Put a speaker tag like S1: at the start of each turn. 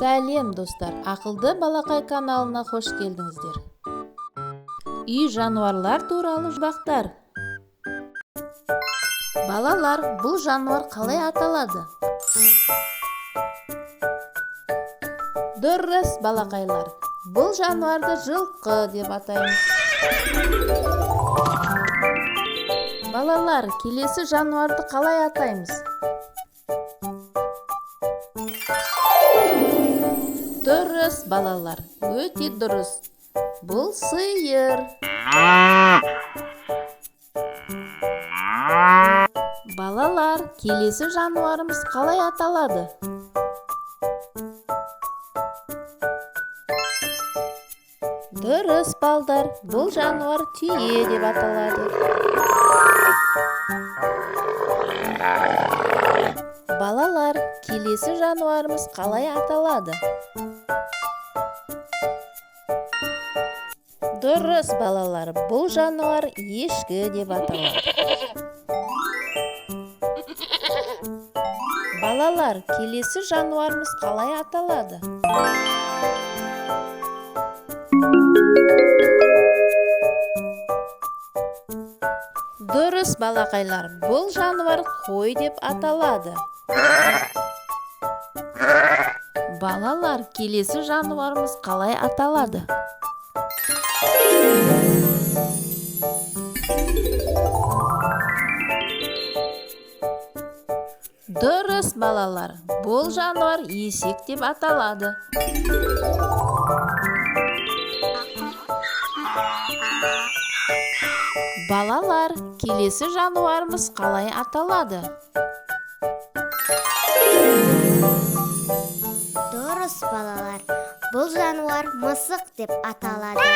S1: Сәлем достар, ақылды балақай каналына хош келдіңіздер. Үй жануарлар туралы бақтар. Балалар, бұл жануар қалай аталады? Дұрыс, балақайлар. Бұл жануарды жылқы деп атаймыз. Балалар, келесі жануарды қалай атаймыз? Дұрыс, балалар, өте дұрыс. Бұл сиыр. Балалар, келесі жануарымыз қалай аталады? Дұрыс, балдар, бұл жануар түйе деп аталады. Балалар, келесі жануарымыз қалай аталады? Дұрыс, балалар, бұл жануар ешкі деп аталады. Балалар, келесі жануарымыз қалай аталады? Дұрыс, балақайлар, бұл жануар қой деп аталады. Балалар, келесі жануарымыз қалай аталады? Дұрыс, балалар, бұл жануар есек деп аталады. Балалар, келесі жануарымыз қалай аталады?
S2: Дұрыс, балалар, бұл жануар мысық деп аталады.